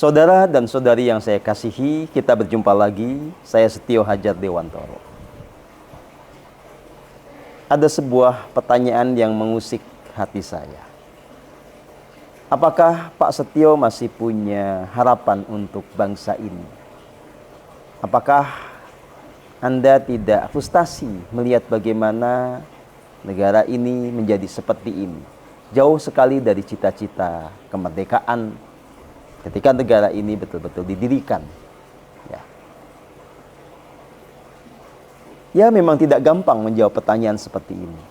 Saudara dan saudari yang saya kasihi, kita berjumpa lagi. Saya Setio Hadjat Dewantoro. Ada sebuah pertanyaan yang mengusik hati saya. Apakah Pak Setio masih punya harapan untuk bangsa ini? Apakah Anda tidak frustasi melihat bagaimana negara ini menjadi seperti ini? Jauh sekali dari cita-cita kemerdekaan ketika negara ini betul-betul didirikan. Ya, memang tidak gampang menjawab pertanyaan seperti ini.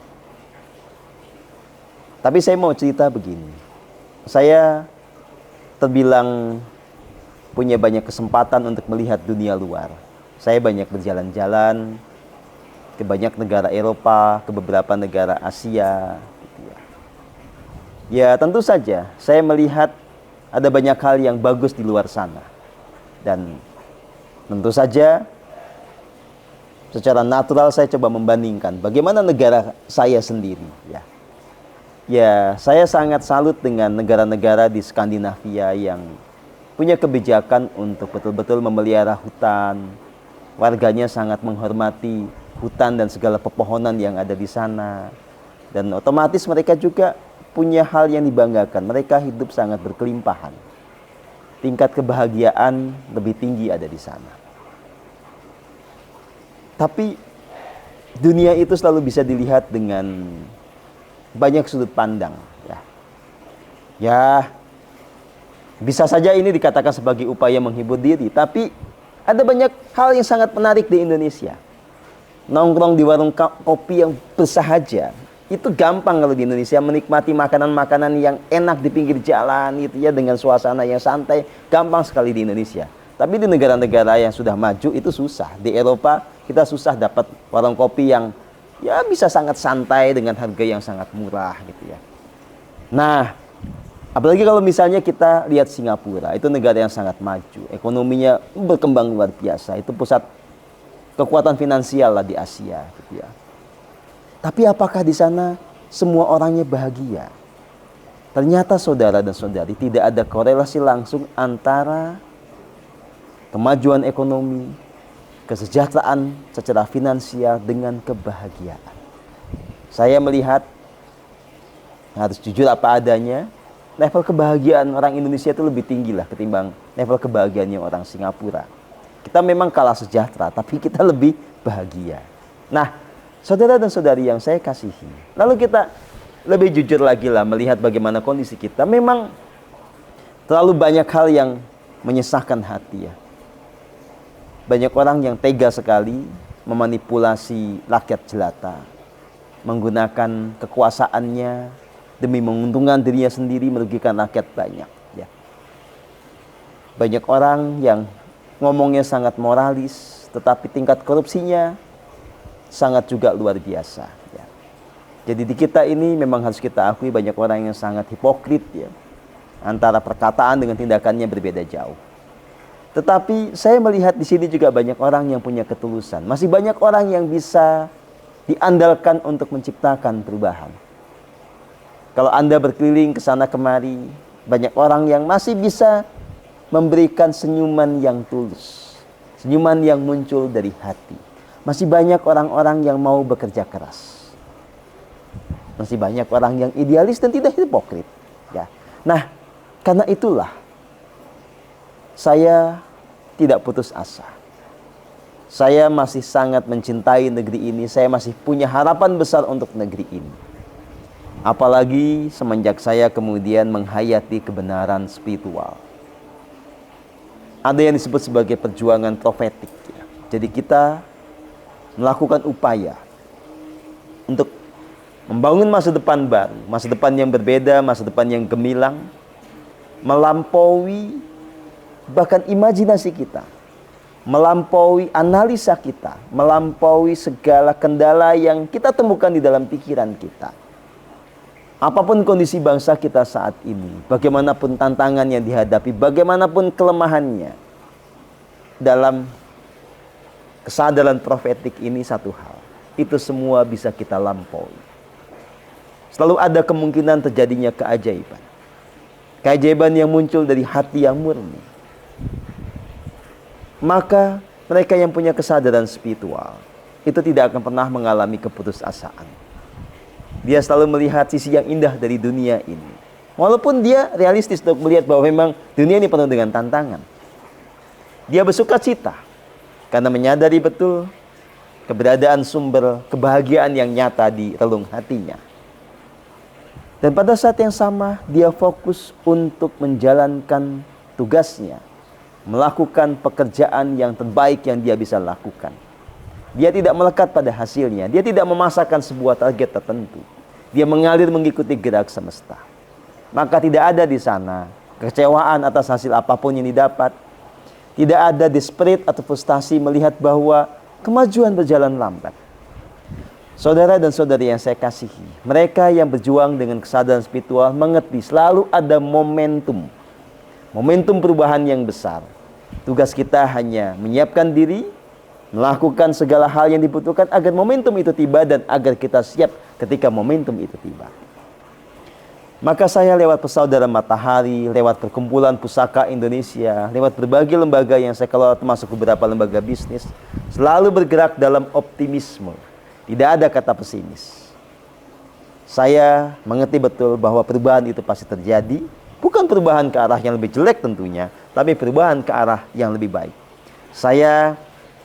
Tapi saya mau cerita begini. Saya terbilang punya banyak kesempatan untuk melihat dunia luar. Saya banyak berjalan-jalan ke banyak negara Eropa, ke beberapa negara Asia. Ya, tentu saja saya melihat ada banyak hal yang bagus di luar sana. Dan tentu saja secara natural saya coba membandingkan bagaimana negara saya sendiri. Ya, saya sangat salut dengan negara-negara di Skandinavia yang punya kebijakan untuk betul-betul memelihara hutan. Warganya sangat menghormati hutan dan segala pepohonan yang ada di sana. Dan otomatis mereka juga punya hal yang dibanggakan. Mereka hidup sangat berkelimpahan. Tingkat kebahagiaan lebih tinggi ada di sana. Tapi dunia itu selalu bisa dilihat dengan banyak sudut pandang. Ya, bisa saja ini dikatakan sebagai upaya menghibur diri. Tapi ada banyak hal yang sangat menarik di Indonesia. Nongkrong di warung kopi yang bersahaja. Itu gampang kalau di Indonesia, menikmati makanan-makanan yang enak di pinggir jalan itu ya, dengan suasana yang santai, gampang sekali di Indonesia. Tapi di negara-negara yang sudah maju itu susah. Di Eropa kita susah dapat warung kopi yang ya bisa sangat santai dengan harga yang sangat murah gitu ya. Nah, apalagi kalau misalnya kita lihat Singapura, itu negara yang sangat maju, ekonominya berkembang luar biasa, itu pusat kekuatan finansial lah di Asia gitu ya. Tapi apakah di sana semua orangnya bahagia? Ternyata saudara dan saudari, tidak ada korelasi langsung antara kemajuan ekonomi, kesejahteraan secara finansial dengan kebahagiaan. Saya melihat, harus jujur apa adanya, level kebahagiaan orang Indonesia itu lebih tinggi lah ketimbang level kebahagiaannya orang Singapura. Kita memang kalah sejahtera, tapi kita lebih bahagia. Nah, saudara dan saudari yang saya kasihi, lalu kita lebih jujur lagi lah melihat bagaimana kondisi kita. Memang terlalu banyak hal yang menyesakkan hati ya. Banyak orang yang tega sekali memanipulasi rakyat jelata, menggunakan kekuasaannya demi menguntungkan dirinya sendiri, merugikan rakyat banyak ya. Banyak orang yang ngomongnya sangat moralis, tetapi tingkat korupsinya sangat juga luar biasa ya. Jadi di kita ini memang harus kita akui banyak orang yang sangat hipokrit ya. Antara perkataan dengan tindakannya berbeda jauh. Tetapi saya melihat di sini juga banyak orang yang punya ketulusan. Masih banyak orang yang bisa diandalkan untuk menciptakan perubahan. Kalau Anda berkeliling ke sana kemari, banyak orang yang masih bisa memberikan senyuman yang tulus, senyuman yang muncul dari hati. Masih banyak orang-orang yang mau bekerja keras. Masih banyak orang yang idealis dan tidak hipokrit. Ya. Nah, karena itulah saya tidak putus asa. Saya masih sangat mencintai negeri ini. Saya masih punya harapan besar untuk negeri ini. Apalagi semenjak saya kemudian menghayati kebenaran spiritual. Ada yang disebut sebagai perjuangan profetik. Ya. Jadi kita melakukan upaya untuk membangun masa depan baru, masa depan yang berbeda, masa depan yang gemilang, melampaui bahkan imajinasi kita, melampaui analisa kita, melampaui segala kendala yang kita temukan di dalam pikiran kita. Apapun kondisi bangsa kita saat ini, bagaimanapun tantangan yang dihadapi, bagaimanapun kelemahannya, dalam kesadaran profetik ini satu hal, itu semua bisa kita lampaui. Selalu ada kemungkinan terjadinya keajaiban. Keajaiban yang muncul dari hati yang murni. maka mereka yang punya kesadaran spiritual itu tidak akan pernah mengalami keputusasaan. Dia selalu melihat sisi yang indah dari dunia ini. Walaupun dia realistis untuk melihat bahwa memang dunia ini penuh dengan tantangan. Dia bersuka cita karena menyadari betul keberadaan sumber kebahagiaan yang nyata di relung hatinya. Dan pada saat yang sama, dia fokus untuk menjalankan tugasnya, melakukan pekerjaan yang terbaik yang dia bisa lakukan. Dia tidak melekat pada hasilnya, dia tidak memasakkan sebuah target tertentu. Dia mengalir mengikuti gerak semesta. Maka tidak ada di sana kekecewaan atas hasil apapun yang didapat. Tidak ada desperate atau frustasi melihat bahwa kemajuan berjalan lambat. Saudara dan saudari yang saya kasihi, mereka yang berjuang dengan kesadaran spiritual mengerti selalu ada momentum perubahan yang besar. Tugas kita hanya menyiapkan diri, melakukan segala hal yang dibutuhkan agar momentum itu tiba dan agar kita siap ketika momentum itu tiba. Maka saya lewat Persaudaraan Matahari, lewat Perkumpulan Pusaka Indonesia, lewat berbagai lembaga yang saya kelola termasuk beberapa lembaga bisnis, selalu bergerak dalam optimisme. Tidak ada kata pesimis. Saya mengerti betul bahwa perubahan itu pasti terjadi. Bukan perubahan ke arah yang lebih jelek tentunya, tapi perubahan ke arah yang lebih baik. Saya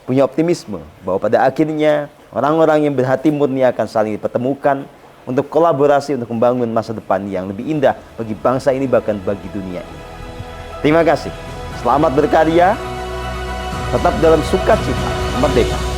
punya optimisme bahwa pada akhirnya orang-orang yang berhati murni akan saling dipertemukan untuk kolaborasi untuk membangun masa depan yang lebih indah bagi bangsa ini bahkan bagi dunia ini. Terima kasih. Selamat berkarya. Tetap dalam sukacita. Merdeka.